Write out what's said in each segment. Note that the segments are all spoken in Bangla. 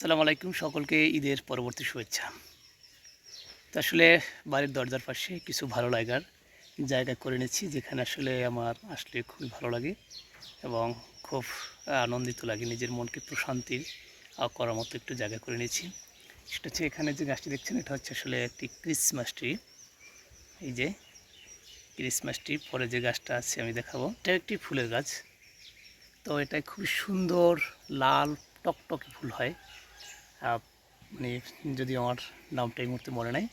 আসসালামু আলাইকুম, সকলকে ঈদের পরবর্তী শুভেচ্ছা। তো আসলে বাড়ির দরজার পাশে কিছু ভালো লাগার জায়গা করে নিচ্ছি, যেখানে আসলে আমার আসলে খুবই ভালো লাগে এবং খুব আনন্দিত লাগে, নিজের মনকে প্রশান্তির করার মতো একটু জায়গা করে নিয়েছি। সেটা হচ্ছে এখানে যে গাছটি দেখছেন, এটা হচ্ছে আসলে একটি ক্রিসমাস ট্রি। এই যে ক্রিসমাস ট্রি, পরে যে গাছটা আছে আমি দেখাবো, এটা একটি ফুলের গাছ। তো এটা খুবই সুন্দর লাল টকটকে ফুল হয়। মানে যদি আমার নামটা এই মুহূর্তে মনে নেই,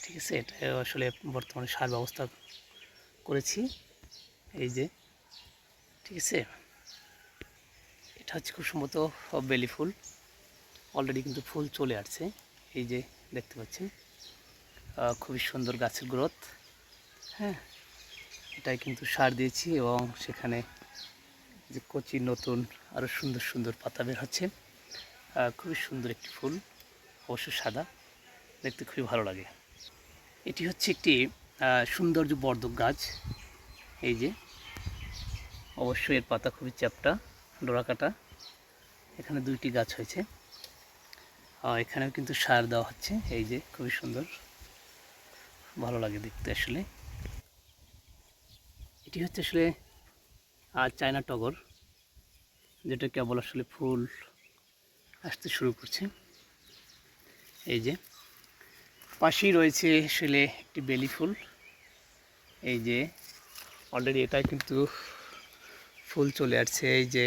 ঠিক আছে। এটা আসলে বর্তমানে সার ব্যবস্থা করেছি। এই যে, ঠিক আছে, এটা হচ্ছে খুব সম্ভবত বেলি ফুল। অলরেডি কিন্তু ফুল চলে আসছে, এই যে দেখতে পাচ্ছেন। খুবই সুন্দর গাছের গ্রোথ। হ্যাঁ, এটাই কিন্তু সার দিয়েছি এবং সেখানে যে কচি নতুন আরও সুন্দর সুন্দর পাতা বের হচ্ছে। খুবই সুন্দর একটি ফুল, অবশ্য সাদা, দেখতে খুবই ভালো লাগে। এটি হচ্ছে একটি সৌন্দর্য বর্ধক গাছ। এই যে, অবশ্যই এর পাতা খুবই চ্যাপ্টা, ডোরাকাটা। এখানে দুইটি গাছ হয়েছে, এখানেও কিন্তু সার দেওয়া হচ্ছে। এই যে, খুবই সুন্দর, ভালো লাগে দেখতে আসলে। এটি হচ্ছে আসলে চায়না টগর, যেটা কেবল আসলে ফুল আসতে শুরু করছে। এই যে পাশেই রয়েছে আসলে একটি বেলি ফুল। এই যে অলরেডি এটা কিন্তু ফুল চলে আসছে। এই যে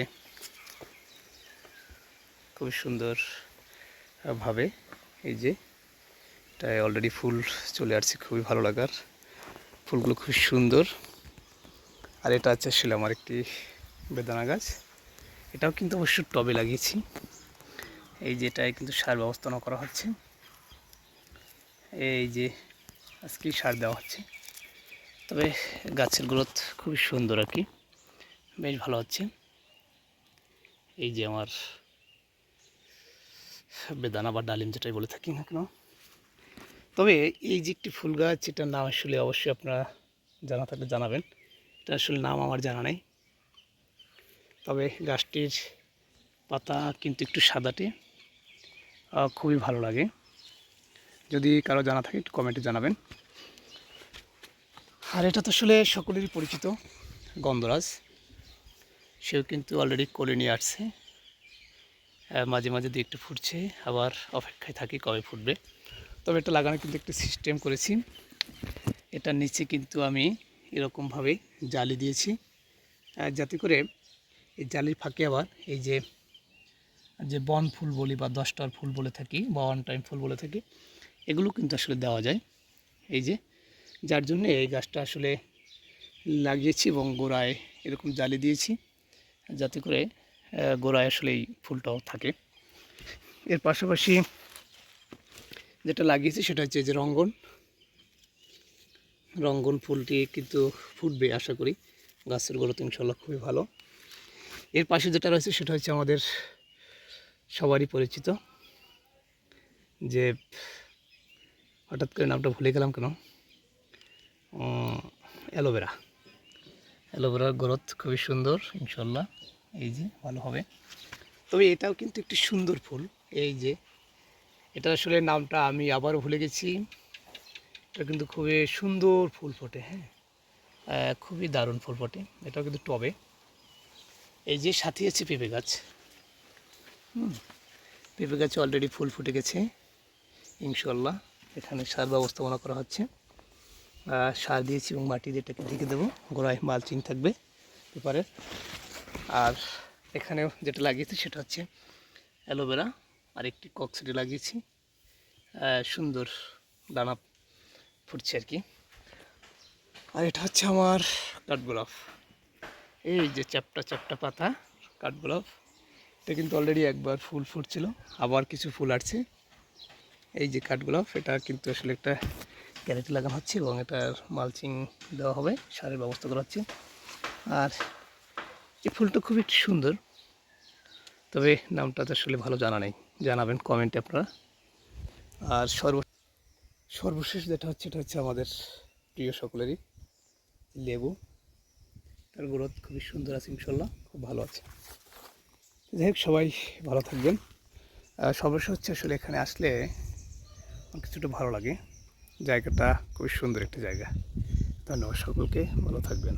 খুবই সুন্দর ভাবে, এই যে এটাই অলরেডি ফুল চলে আসছে, খুবই ভালো লাগার। ফুলগুলো খুব সুন্দর। আর এটা হচ্ছে আসলে আমার একটি বেদানা গাছ, এটাও কিন্তু অবশ্য টবে লাগিয়েছি। এই যে এটাই কিন্তু সার ব্যবস্থাপনা করা হচ্ছে। এই যে আজকেই সার দেওয়া হচ্ছে, তবে গাছের গ্রোথ খুবই সুন্দর আর কি, বেশ ভালো হচ্ছে। এই যে আমার বেদানা বা ডালিম যেটাই বলে থাকি না কেন। তবে এই যে একটি ফুল গাছ, এটার নাম আসলে অবশ্যই আপনারা জানা থাকলে জানাবেন। এটা আসলে নাম আমার জানা নেই, তবে গাছটির পাতা কিন্তু একটু সাদাটে, খুবই ভালো লাগে। যদি কারো জানা থাকে একটু কমেন্টে জানাবেন। আর এটা তো আসলে সকলেরই পরিচিত গন্ধরাজ, সেও কিন্তু অলরেডি কোলে নিয়ে আসছে। মাঝে মাঝে দিয়ে একটু ফুটছে, আবার অপেক্ষায় থাকি কবে ফুটবে। তবে এটা লাগানো কিন্তু একটু সিস্টেম করেছি। এটার নিচে কিন্তু আমি এরকমভাবে জালি দিয়েছি, যাতে করে এই জালির ফাঁকে আবার এই যে যে বন ফুল বলি বা 10টার ফুল বলে থাকি বা ওয়ান টাইম ফুল বলে থাকি, এগুলো কিন্তু আসলে দেওয়া যায়। এই যে, যার জন্য এই গাছটা আসলে লাগিয়েছি এবং গোড়ায় এরকম জালি দিয়েছি, যাতে করে গোড়ায় আসলে এই ফুলটাও থাকে। এর পাশাপাশি যেটা লাগিয়েছি সেটা হচ্ছে যে রঙ্গন। রঙ্গন ফুলটি কিন্তু ফুটবে আশা করি, গাছের গ্রোথ ইনশাল্লাহ খুবই ভালো। এর পাশে যেটা রয়েছে সেটা হচ্ছে আমাদের সবারই পরিচিত, যে হঠাৎ করে নামটা ভুলে গেলাম কেন, অ্যালোভেরা। অ্যালোভেরার গ্রোথ খুবই সুন্দর ইনশাল্লাহ, এই যে ভালো হবে। তবে এটাও কিন্তু একটি সুন্দর ফুল। এই যে এটা আসলে নামটা আমি আবারও ভুলে গেছি। এটা কিন্তু খুবই সুন্দর ফুল ফোটে, হ্যাঁ, খুবই দারুণ ফুল ফোটে। এটাও কিন্তু টবে। এই যে সাথে আছে পেঁপে গাছ। পেঁপে গাছে অলরেডি ফুল ফুটে গেছে ইনশাল্লাহ। এখানে সার ব্যবস্থাপনা করা হচ্ছে, সার দিয়েছি এবং মাটি যেটাকে ঢেকে দেবো, গোড়ায় মালচিং থাকবে পেপারের। আর এখানেও যেটা লাগিয়েছি সেটা হচ্ছে অ্যালোভেরা, আর একটি ককসিডি লাগিয়েছি। সুন্দর দানা ফুটছে আর কি। আর এটা হচ্ছে আমার কাঠগোলাপ। এই যে চ্যাপ্টা চ্যাপ্টা পাতা কাঠগোলাপ, এটা কিন্তু অলরেডি একবার ফুল ফুটছিল, আবার কিছু ফুল আসছে। এই যে কাঠগোলাপ, এটা কিন্তু আসলে একটা ক্যারেটে লাগানো হচ্ছে এবং এটার মালচিং দেওয়া হবে, সারের ব্যবস্থা করা হচ্ছে। আর এই ফুলটা খুবই সুন্দর, তবে নামটা তো আসলে ভালো জানা নেই, জানাবেন কমেন্টে আপনারা। আর সর্বশেষ যেটা হচ্ছে, এটা হচ্ছে আমাদের প্রিয় সকলেরই লেবু। তার গ্রোথ খুবই সুন্দর আছে ইনশাল্লাহ, খুব ভালো আছে। যাই হোক, সবাই ভালো থাকবেন, সমস্যা হচ্ছে আসলে এখানে আসলে আমার কিছুটা ভালো লাগে। জায়গাটা খুবই সুন্দর একটা জায়গা। ধন্যবাদ সকলকে, ভালো থাকবেন।